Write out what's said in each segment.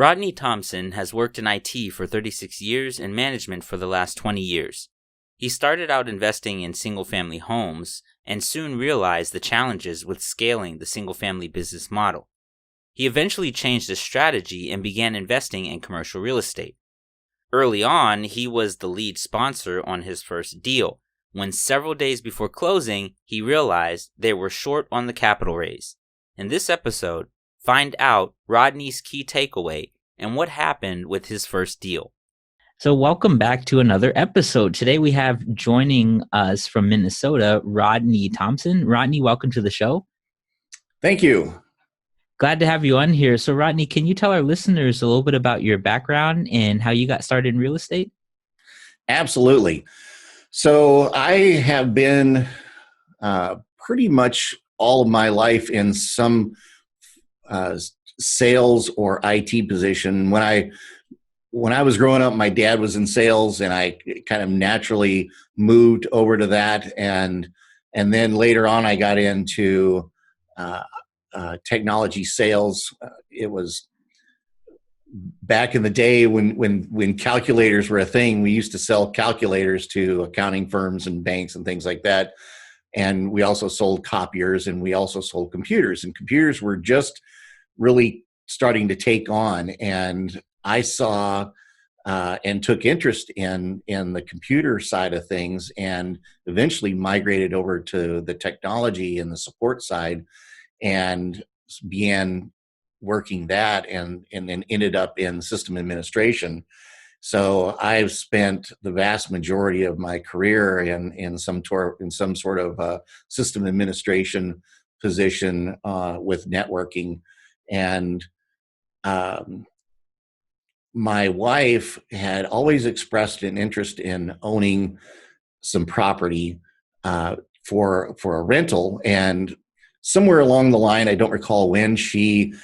Rodney Thompson has worked in IT for 36 years and management for the last 20 years. He started out investing in single-family homes and soon realized the challenges with scaling the single-family business model. He eventually changed his strategy and began investing in commercial real estate. Early on, he was the lead sponsor on his first deal, when several days before closing, he realized they were short on the capital raise. In this episode, find out Rodney's key takeaway and what happened with his first deal. So welcome back to another episode. Today we have joining us from Minnesota, Rodney Thompson. Rodney, welcome to the show. Thank you. Glad to have you on here. So Rodney, can you tell our listeners a little bit about your background and how you got started in real estate? Absolutely. So I have been pretty much all of my life in some sales or IT position. When I was growing up, my dad was in sales, and I kind of naturally moved over to that. And then later on, I got into technology sales. It was back in the day when calculators were a thing. We used to sell calculators to accounting firms and banks and things like that. And we also sold copiers, and we also sold computers. And computers were just really starting to take on. And I saw and took interest in the computer side of things, and eventually migrated over to the technology and the support side, and began working that, and then ended up in system administration. So I've spent the vast majority of my career in some sort of system administration position with networking. And my wife had always expressed an interest in owning some property for a rental. And somewhere along the line, I don't recall when, she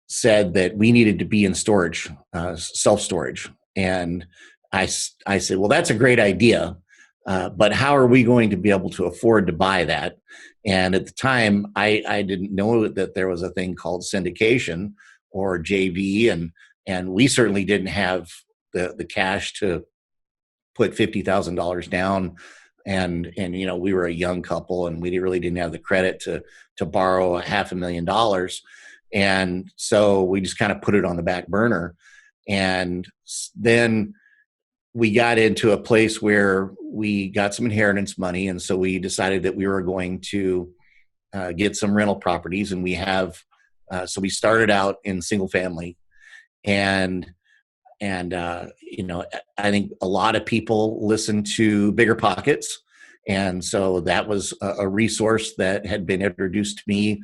said that we needed to be in storage, self-storage. And I said, well, that's a great idea, but how are we going to be able to afford to buy that? And at the time, I didn't know that there was a thing called syndication or JV, and we certainly didn't have the cash to put $50,000 down. And you know, we were a young couple, and we really didn't have the credit to borrow $500,000. And so we just kind of put it on the back burner. And then we got into a place where we got some inheritance money. And so we decided that we were going to get some rental properties. And we have, so we started out in single family. And you know, I think a lot of people listen to Bigger Pockets. And so that was a resource that had been introduced to me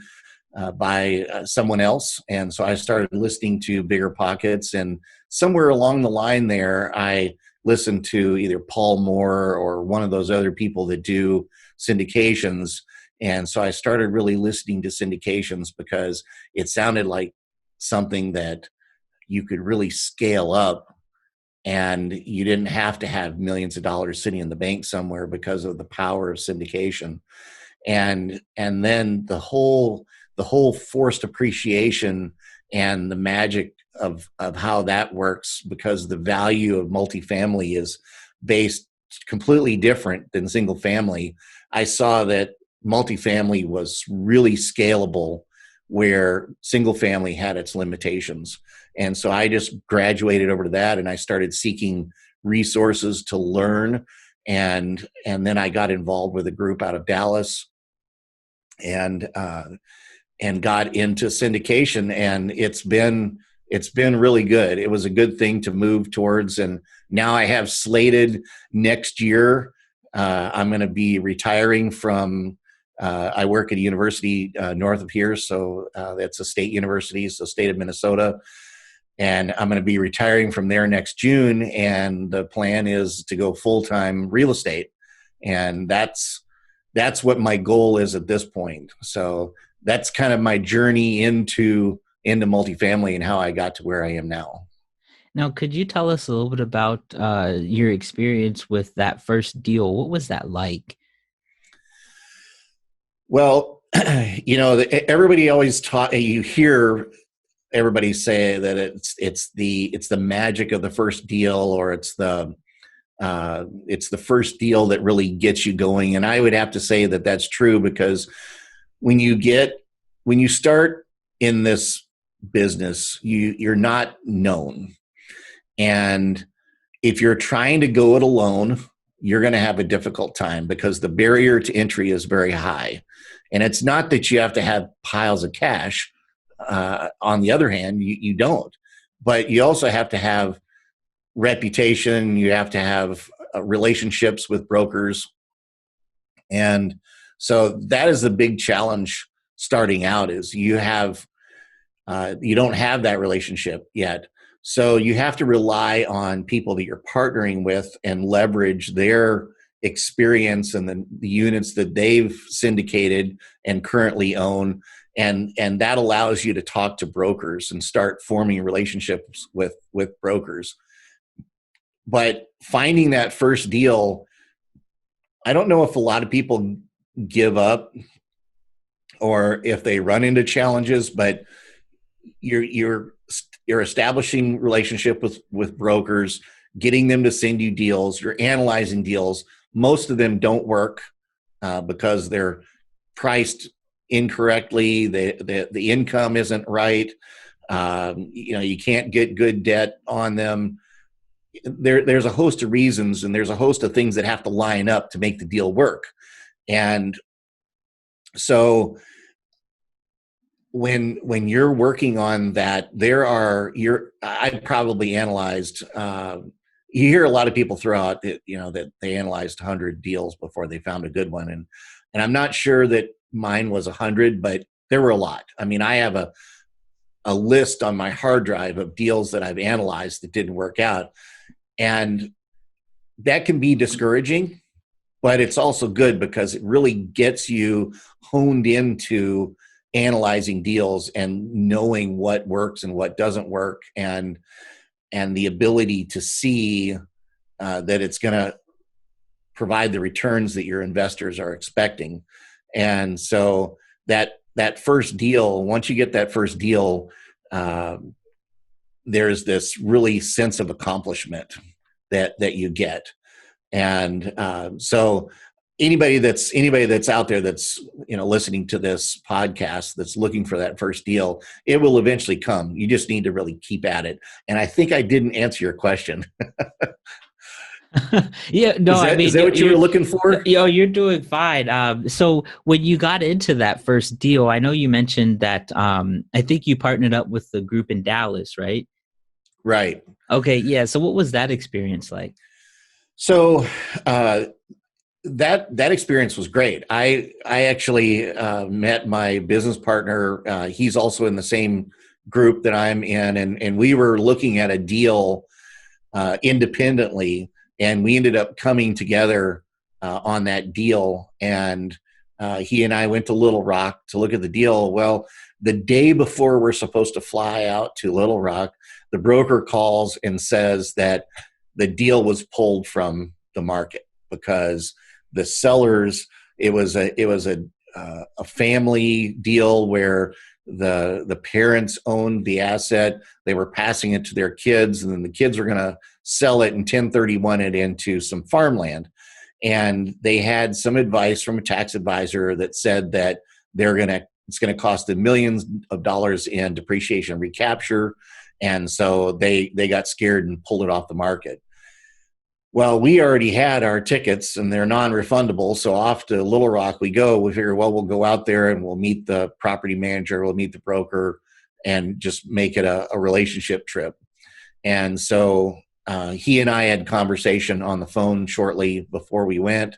by someone else. And so I started listening to Bigger Pockets, and somewhere along the line there, I listened to either Paul Moore or one of those other people that do syndications. And so I started really listening to syndications because it sounded like something that you could really scale up, and you didn't have to have millions of dollars sitting in the bank somewhere because of the power of syndication. And then the whole forced appreciation and the magic of how that works, because the value of multifamily is based completely different than single family. I saw that multifamily was really scalable where single family had its limitations. And so I just graduated over to that, and I started seeking resources to learn. And then I got involved with a group out of Dallas, and got into syndication, and it's been really good. It was a good thing to move towards, and now I have slated next year. I'm going to be retiring from. I work at a university north of here, so that's a state university, so state of Minnesota, and I'm going to be retiring from there next June. And the plan is to go full-time real estate, and that's what my goal is at this point. So that's kind of my journey into multifamily and how I got to where I am now. Now, could you tell us a little bit about your experience with that first deal? What was that like? Well, you know, everybody always you hear everybody say that it's the magic of the first deal, or it's the first deal that really gets you going. And I would have to say that that's true, because when you start in this business, you're not known. And if you're trying to go it alone, you're going to have a difficult time, because the barrier to entry is very high. And it's not that you have to have piles of cash. On the other hand, you don't. But you also have to have reputation. You have to have relationships with brokers. And so that is the big challenge starting out, is you don't have that relationship yet. So you have to rely on people that you're partnering with and leverage their experience and the units that they've syndicated and currently own. And that allows you to talk to brokers and start forming relationships with brokers. But finding that first deal, I don't know if a lot of people give up or if they run into challenges, but you're establishing relationship with brokers, getting them to send you deals. You're analyzing deals. Most of them don't work because they're priced incorrectly. The income isn't right. You can't get good debt on them. There's a host of reasons, and there's a host of things that have to line up to make the deal work. And so when you're working on that, I probably analyzed, you hear a lot of people throw out that, that they analyzed 100 deals before they found a good one. And I'm not sure that mine was 100, but there were a lot. I mean, I have a list on my hard drive of deals that I've analyzed that didn't work out. And that can be discouraging, but it's also good, because it really gets you honed into analyzing deals and knowing what works and what doesn't work, and the ability to see that it's going to provide the returns that your investors are expecting. And so that first deal, once you get that first deal, there's this really sense of accomplishment that you get. And so anybody that's out there that's listening to this podcast that's looking for that first deal, it will eventually come. You just need to really keep at it. And I think I didn't answer your question. Yeah, no, is that what you were looking for? You're doing fine. So when you got into that first deal, I know you mentioned that I think you partnered up with the group in Dallas, right? Right. Okay, yeah. So what was that experience like? So that experience was great. I actually met my business partner. He's also in the same group that I'm in, and we were looking at a deal independently, and we ended up coming together on that deal. And he and I went to Little Rock to look at the deal. Well, the day before we're supposed to fly out to Little Rock, the broker calls and says that the deal was pulled from the market because the sellers, it was a family deal where the parents owned the asset. They were passing it to their kids, and then the kids were going to sell it and 1031 it into some farmland. And they had some advice from a tax advisor that said that it's going to cost them millions of dollars in depreciation and recapture. And so they got scared and pulled it off the market. Well, we already had our tickets, and they're non-refundable. So off to Little Rock we go. We figure, well, we'll go out there and we'll meet the property manager, we'll meet the broker, and just make it a relationship trip. And so he and I had conversation on the phone shortly before we went,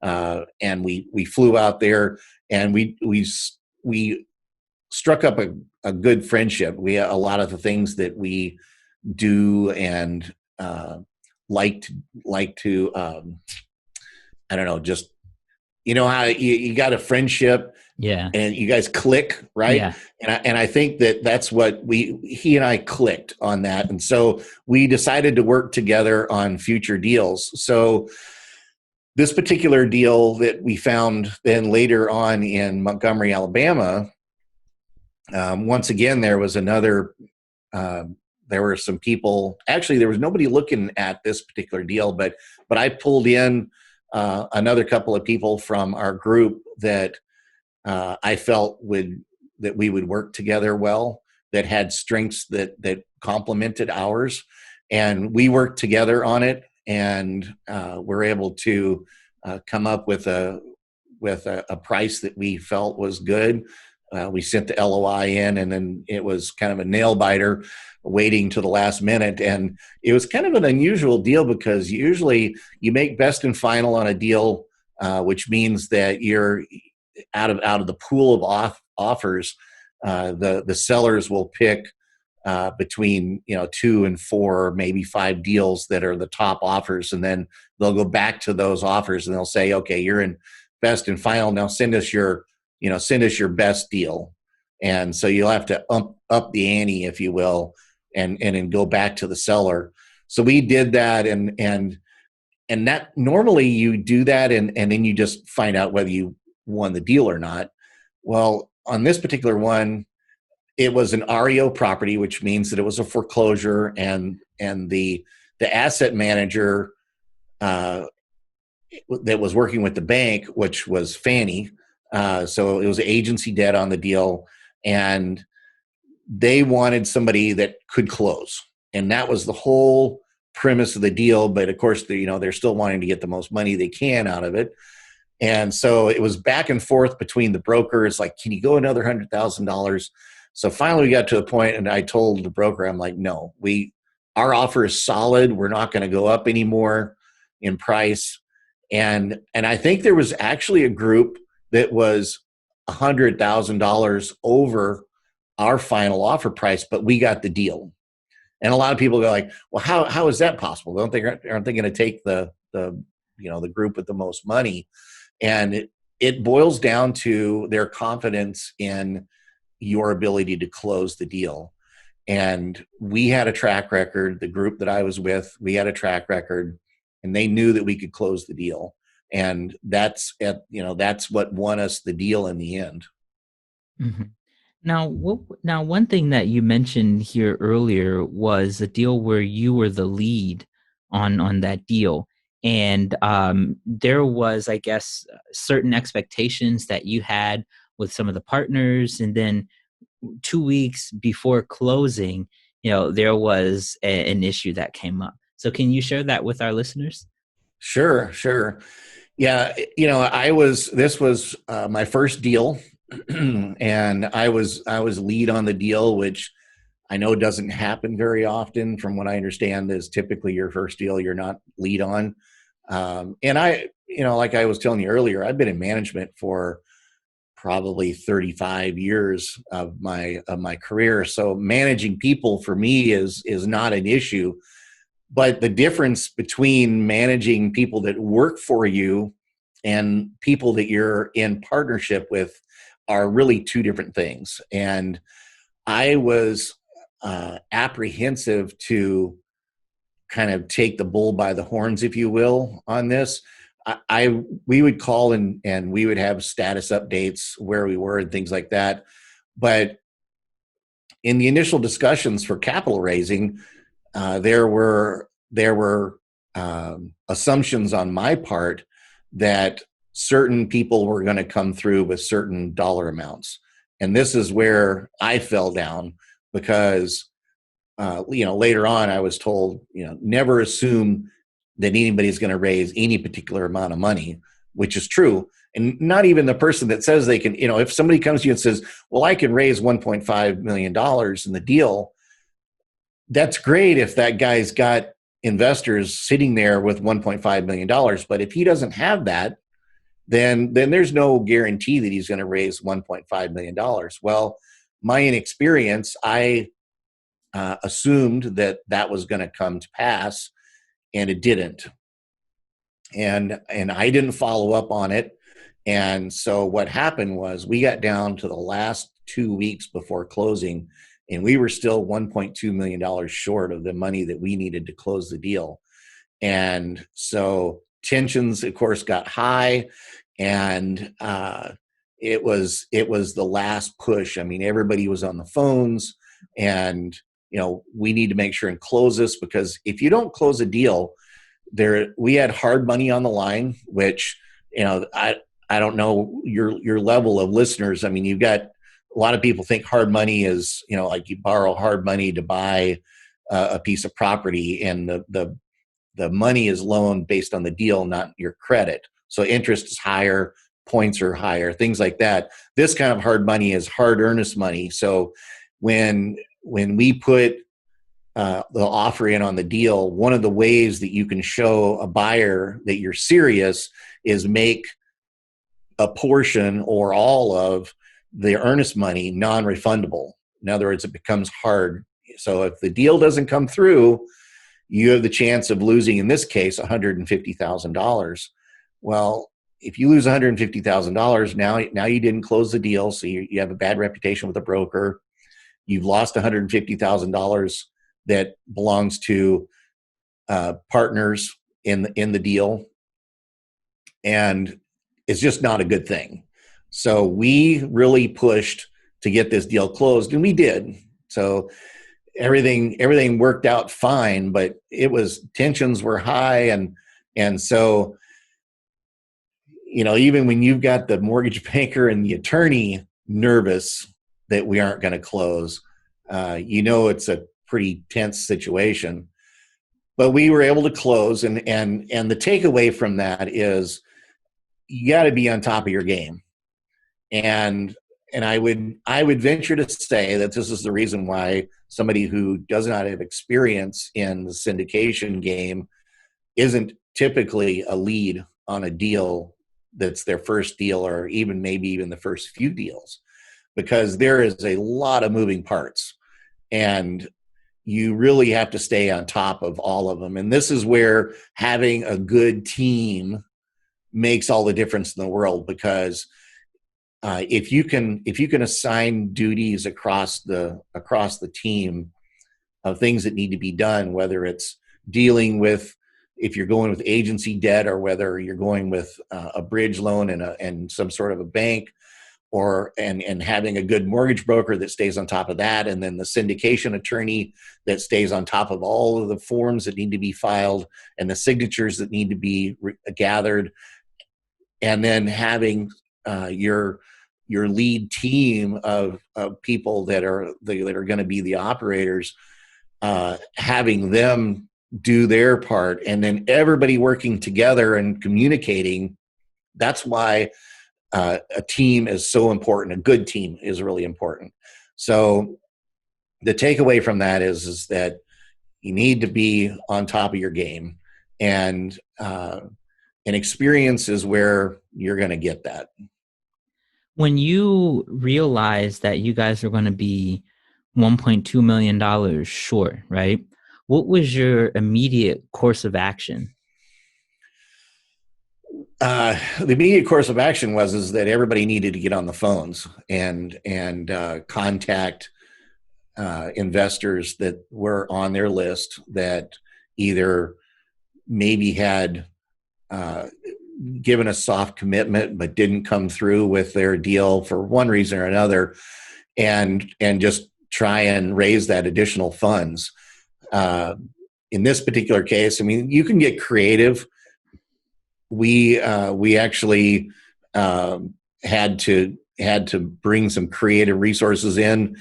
and we flew out there, and we struck up a good friendship. We a lot of the things that we do and like to I don't know, just how you got a friendship, yeah, and you guys click, right? Yeah. And I think that's what he and I clicked on that, and so we decided to work together on future deals. So this particular deal that we found then later on in Montgomery, Alabama, Once again, there was another. There were some people. Actually, there was nobody looking at this particular deal, but I pulled in another couple of people from our group that I felt that we would work together well, that had strengths that complemented ours, and we worked together on it, and we're able to come up with a price that we felt was good. We sent the LOI in, and then it was kind of a nail biter, waiting to the last minute. And it was kind of an unusual deal because usually you make best and final on a deal, which means that you're out of the pool of offers. The sellers will pick between 2 and 4, maybe 5 deals that are the top offers, and then they'll go back to those offers and they'll say, okay, you're in best and final. Now send us your best deal. And so you'll have to up the ante, if you will, and then go back to the seller. So we did that, and that normally you do that, and then you just find out whether you won the deal or not. Well, on this particular one, it was an REO property, which means that it was a foreclosure, and the asset manager that was working with the bank, which was Fannie. So it was agency debt on the deal, and they wanted somebody that could close. And that was the whole premise of the deal. But of course, they're still wanting to get the most money they can out of it. And so it was back and forth between the brokers, like, can you go another $100,000? So finally we got to a point, and I told the broker, I'm like, no, our offer is solid. We're not going to go up anymore in price. And I think there was actually a group that was $100,000 over our final offer price, but we got the deal. And a lot of people go like, well, how is that possible? Aren't they going to take the group with the most money? And it boils down to their confidence in your ability to close the deal. And we had a track record. The group that I was with, we had a track record, and they knew that we could close the deal. And that's what won us the deal in the end. Mm-hmm. Now, one thing that you mentioned here earlier was a deal where you were the lead on that deal, and there was, I guess, certain expectations that you had with some of the partners, and then 2 weeks before closing, there was an issue that came up. So, can you share that with our listeners? Sure. Yeah, this was my first deal. And I was lead on the deal, which I know doesn't happen very often. From what I understand, is typically your first deal you're not lead on. And I, like I was telling you earlier, I've been in management for probably 35 years of my career. So managing people for me is not an issue. But the difference between managing people that work for you and people that you're in partnership with are really two different things. And I was apprehensive to kind of take the bull by the horns, if you will, on this. We would call and we would have status updates where we were and things like that. But in the initial discussions for capital raising, there were assumptions on my part that certain people were going to come through with certain dollar amounts. And this is where I fell down, because, later on I was told, never assume that anybody's going to raise any particular amount of money, which is true. And not even the person that says they can, if somebody comes to you and says, well, I can raise $1.5 million in the deal, that's great if that guy's got investors sitting there with $1.5 million. But if he doesn't have that, then there's no guarantee that he's going to raise $1.5 million. Well, my inexperience, I assumed that was going to come to pass, and it didn't. And I didn't follow up on it. And so what happened was we got down to the last 2 weeks before closing, and we were still $1.2 million short of the money that we needed to close the deal. And so tensions, of course, got high, and it was the last push. I mean, everybody was on the phones, and we need to make sure and close this, because if you don't close a deal, we had hard money on the line, which I don't know your level of listeners. I mean, you've got a lot of people think hard money is like you borrow hard money to buy a piece of property, and the money is loaned based on the deal, not your credit. So interest is higher, points are higher, things like that. This kind of hard money is hard earnest money. So when we put the offer in on the deal, one of the ways that you can show a buyer that you're serious is make a portion or all of the earnest money non-refundable. In other words, it becomes hard. So if the deal doesn't come through, you have the chance of losing, in this case, $150,000. Well, if you lose $150,000, now you didn't close the deal, so you have a bad reputation with a broker. You've lost $150,000 that belongs to partners in the deal, and it's just not a good thing. So we really pushed to get this deal closed, and we did. So everything worked out fine, but tensions were high, and so even when you've got the mortgage banker and the attorney nervous that we aren't going to close, it's a pretty tense situation. But we were able to close, and the takeaway from that is you got to be on top of your game. And I would venture to say that this is the reason why somebody who does not have experience in the syndication game isn't typically a lead on a deal that's their first deal, or maybe even the first few deals, because there is a lot of moving parts, and you really have to stay on top of all of them. And this is where having a good team makes all the difference in the world, because if you can assign duties across the team of things that need to be done, whether it's dealing with, if you're going with agency debt, or whether you're going with a bridge loan and some sort of a bank, and having a good mortgage broker that stays on top of that, and then the syndication attorney that stays on top of all of the forms that need to be filed and the signatures that need to be gathered, and then having your lead team of people that are going to be the operators, having them do their part, and then everybody working together and communicating. That's why a team is so important. A good team is really important. So the takeaway from that is that you need to be on top of your game, and experience is where you're going to get that. When you realized that you guys are going to be $1.2 million short, right? What was your immediate course of action? The immediate course of action is that everybody needed to get on the phones and contact investors that were on their list, that either maybe had given a soft commitment but didn't come through with their deal for one reason or another, and just try and raise that additional funds. In this particular case, I mean, you can get creative. We actually had to bring some creative resources in.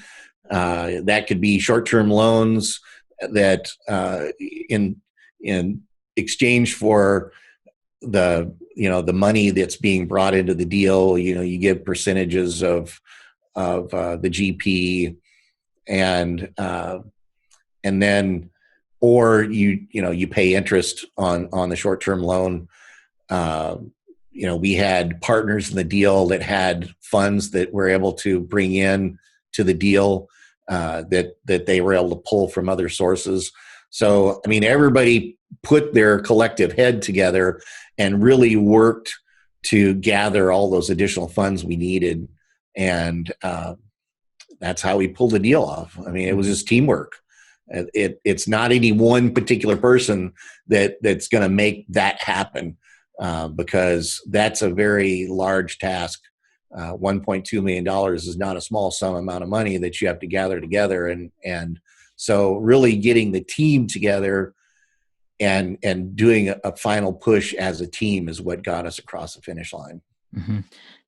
That could be short-term loans that in exchange for the money that's being brought into the deal, you give percentages of the GP, and then, or you pay interest on the short-term loan. We had partners in the deal that had funds that were able to bring in to the deal, that they were able to pull from other sources. So, I mean, everybody put their collective head together and really worked to gather all those additional funds we needed. And that's how we pulled the deal off. I mean, it was just teamwork. It's not any one particular person that's going to make that happen, because that's a very large task $1.2 million is not a small sum amount of money that you have to gather together. And so really getting the team together and doing a final push as a team is what got us across the finish line. Mm-hmm.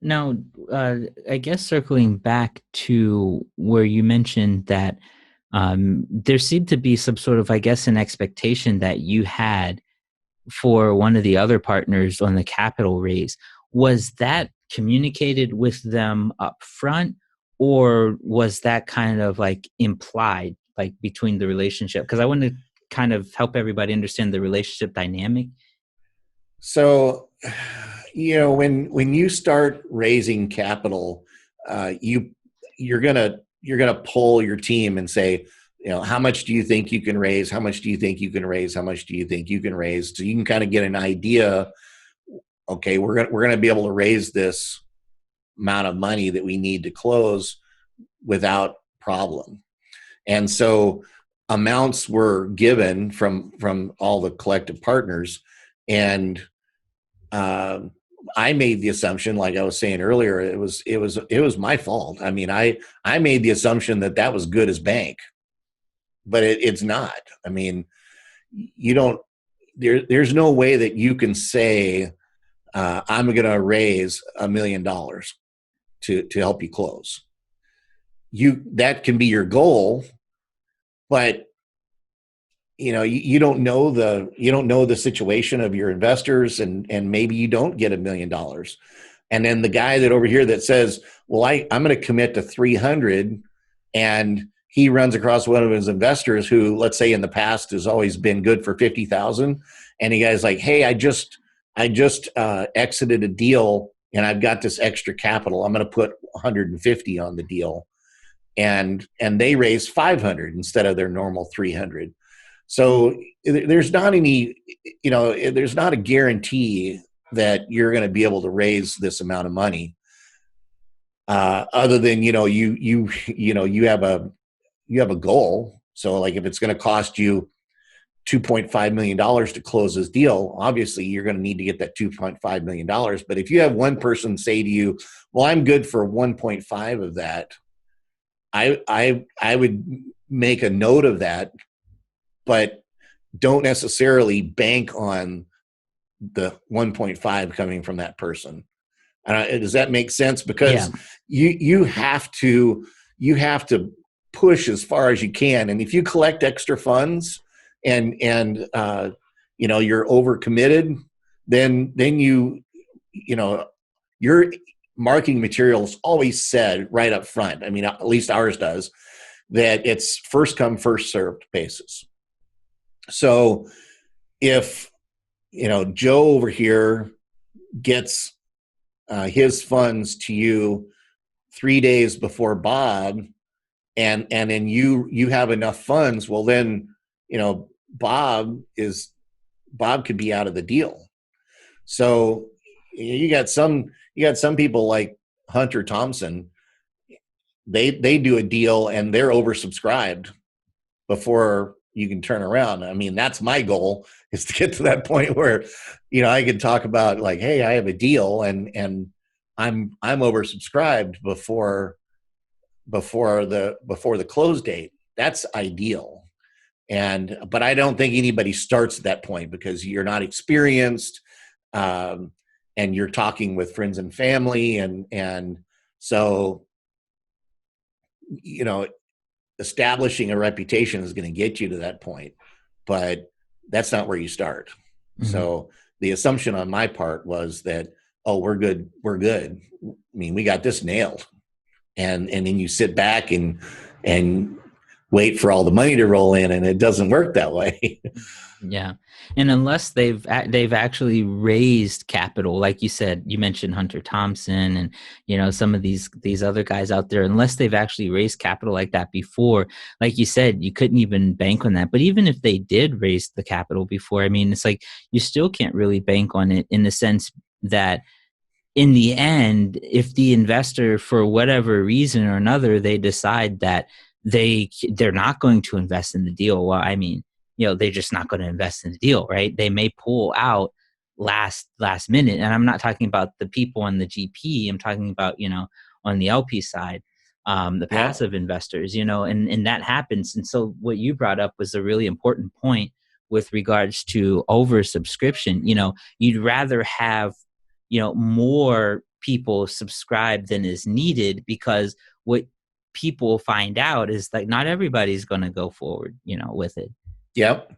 Now, I guess circling back to where you mentioned that there seemed to be some sort of, I guess, an expectation that you had for one of the other partners on the capital raise. Was that communicated with them up front, or was that kind of like implied, like between the relationship? Because I want to kind of help everybody understand the relationship dynamic. So, when you start raising capital, you're gonna poll your team and say, how much do you think you can raise? How much do you think you can raise? How much do you think you can raise? So you can kind of get an idea. Okay, we're gonna be able to raise this amount of money that we need to close without problem. And so amounts were given from all the collective partners, and I made the assumption, like I was saying earlier, it was my fault. I mean, I made the assumption that was good as bank, but it's not. I mean, there's no way that you can say, I'm going to raise $1 million to help you close. That can be your goal, but you don't know the situation of your investors, and maybe you don't get $1 million. And then the guy that over here that says, well, I'm going to commit to 300, and he runs across one of his investors who, let's say in the past, has always been good for 50,000. And the guy's like, hey, I just exited a deal and I've got this extra capital. I'm going to put 150 on the deal. And they raise 500 instead of their normal 300. So there's not there's not a guarantee that you're going to be able to raise this amount of money, other than you have a goal. So like if it's going to cost you $2.5 million to close this deal, obviously you're going to need to get that $2.5 million. But if you have one person say to you, well, I'm good for 1.5 of that, I would make a note of that, but don't necessarily bank on the 1.5 coming from that person. Does that make sense? Because you have to push as far as you can. And if you collect extra funds and you're overcommitted, then your marketing materials always said right up front, I mean, at least ours does, that it's first come, first served basis. So if, Joe over here gets his funds to you 3 days before Bob, and then you have enough funds, well then, Bob could be out of the deal. So you got some people like Hunter Thompson, they do a deal and they're oversubscribed before you can turn around. I mean, that's my goal, is to get to that point where, I can talk about like, hey, I have a deal and I'm oversubscribed before the close date. That's ideal. But I don't think anybody starts at that point, because you're not experienced, and you're talking with friends and family. And so, establishing a reputation is going to get you to that point, but that's not where you start. Mm-hmm. So the assumption on my part was that, oh, we're good. I mean, we got this nailed. And then you sit back and wait for all the money to roll in, and it doesn't work that way. Yeah. And unless they've actually raised capital, like you said, you mentioned Hunter Thompson and, some of these other guys out there, unless they've actually raised capital like that before, like you said, you couldn't even bank on that. But even if they did raise the capital before, I mean, it's like, you still can't really bank on it, in the sense that in the end, if the investor, for whatever reason or another, they decide that they're not going to invest in the deal, well, I mean, they're just not going to invest in the deal, right? They may pull out last minute. And I'm not talking about the people on the GP. I'm talking about, on the LP side, the passive investors, and that happens. And so what you brought up was a really important point with regards to oversubscription. You'd rather have, more people subscribe than is needed, because what people find out is like not everybody's going to go forward, with it. Yep.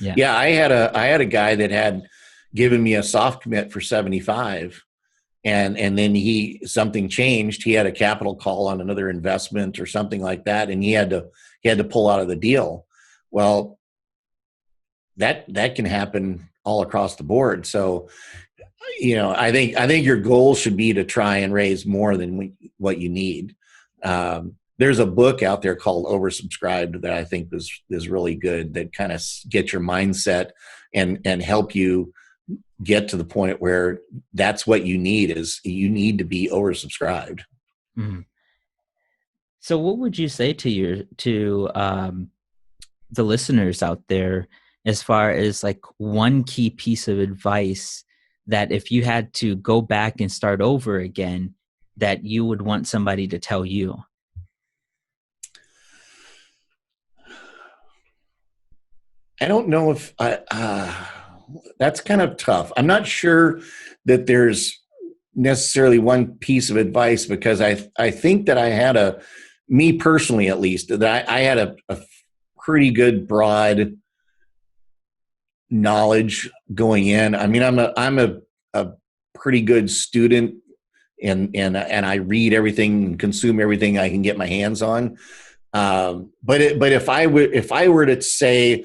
Yeah. I had a guy that had given me a soft commit for 75, and then something changed. He had a capital call on another investment or something like that, and he had to pull out of the deal. Well, that can happen all across the board. So, I think your goal should be to try and raise more than what you need. There's a book out there called Oversubscribed that I think is really good, that kind of gets your mindset and help you get to the point where that's what you need, is you need to be oversubscribed. Mm-hmm. So what would you say to the listeners out there, as far as like one key piece of advice that if you had to go back and start over again, that you would want somebody to tell you? I don't know if that's kind of tough. I'm not sure that there's necessarily one piece of advice, because I think that I had me personally at least, that I had a pretty good broad knowledge going in. I mean, I'm a pretty good student, and I read everything and consume everything I can get my hands on. But if I were to say,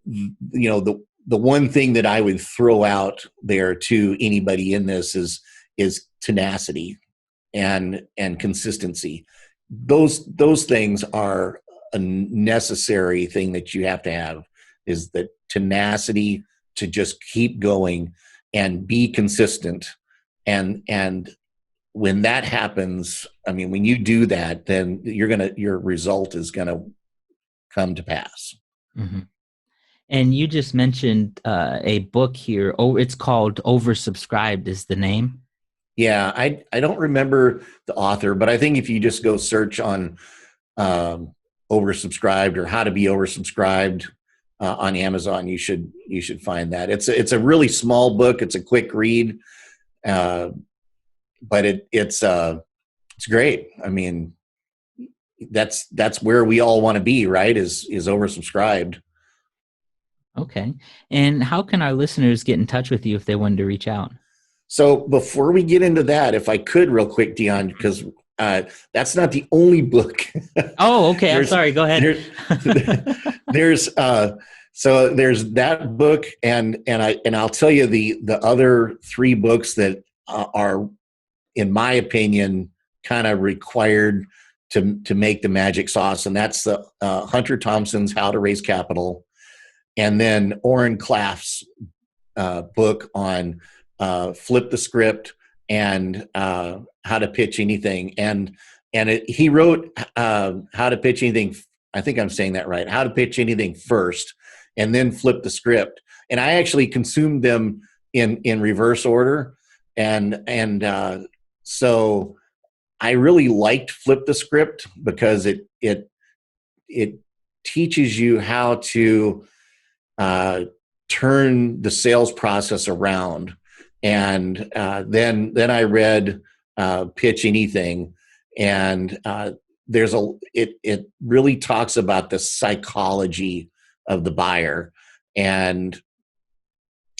the one thing that I would throw out there to anybody in this is tenacity and consistency. Those things are a necessary thing that you have to have, is the tenacity to just keep going and be consistent. And when that happens, I mean, when you do that, then your result is gonna come to pass. Mm-hmm. And you just mentioned a book here. Oh, it's called Oversubscribed is the name. Yeah, I don't remember the author, but I think if you just go search on oversubscribed or how to be oversubscribed on Amazon, you should find that. It's a really small book. It's a quick read, but it's great. I mean, that's where we all want to be, right? Is oversubscribed. Okay. And how can our listeners get in touch with you if they wanted to reach out? So before we get into that, if I could real quick, Dion, because that's not the only book. Oh, okay. I'm sorry. Go ahead. There's that book, and I'll tell you the other three books that are, in my opinion, kind of required to make the magic sauce, and that's the Hunter Thompson's How to Raise Capital, and then Orrin Claff's book on Flip the Script and How to Pitch Anything. And he wrote How to Pitch Anything. I think I'm saying that right. How to Pitch Anything first, and then Flip the Script. And I actually consumed them in reverse order. And so I really liked Flip the Script because it teaches you how to turn the sales process around. And then I read Pitch Anything, and it really talks about the psychology of the buyer, and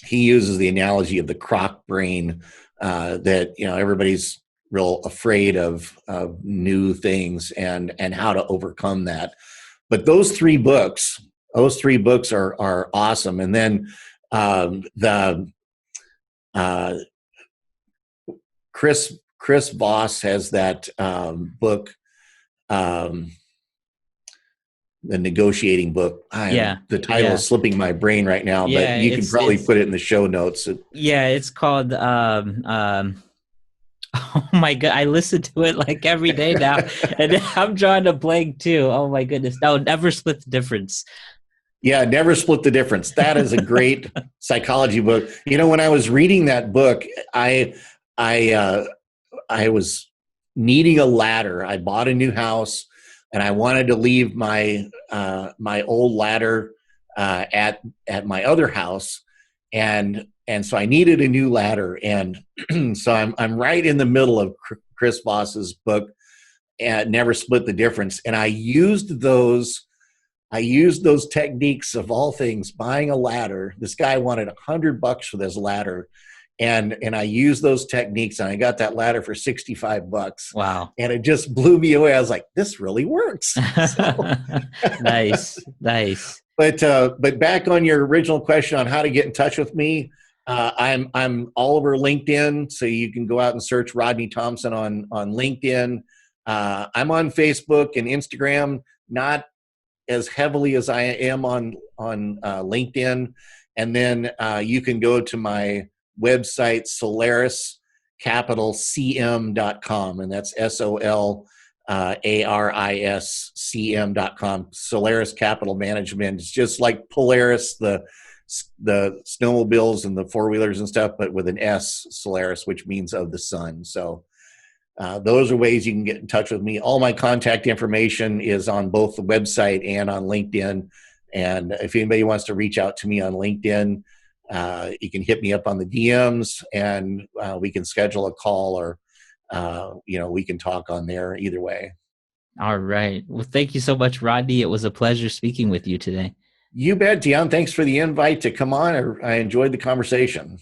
he uses the analogy of the croc brain, that everybody's real afraid of new things and how to overcome that. But those three books are awesome. And then Chris Voss has that book, the negotiating book. The title is slipping my brain right now, but you can probably put it in the show notes. It's called oh my God, I listen to it like every day now, and I'm drawing a blank too. Oh my goodness. No, Never Split the Difference. Yeah, Never Split the Difference. That is a great psychology book. You know, when I was reading that book, I was needing a ladder. I bought a new house, and I wanted to leave my my old ladder at my other house, and so I needed a new ladder, and so I'm right in the middle of Chris Voss's book, Never Split the Difference, and I used those techniques, of all things, buying a ladder. This guy wanted $100 for this ladder. And I used those techniques, and I got that ladder for $65. Wow. And it just blew me away. I was like, this really works. So, Nice. but back on your original question on how to get in touch with me, I'm all over LinkedIn. So you can go out and search Rodney Thompson on LinkedIn. I'm on Facebook and Instagram, not as heavily as I am on LinkedIn. And then you can go to my website, SolarisCapitalCM.com, and that's SOLARISCM.com. Solaris Capital Management. It's just like Polaris, the snowmobiles and the four-wheelers and stuff, but with an S, Solaris, which means of the sun. So those are ways you can get in touch with me. All my contact information is on both the website and on LinkedIn. And if anybody wants to reach out to me on LinkedIn, you can hit me up on the DMs, and we can schedule a call, or we can talk on there either way. All right. Well, thank you so much, Rodney. It was a pleasure speaking with you today. You bet, Dion. Thanks for the invite to come on. I enjoyed the conversation.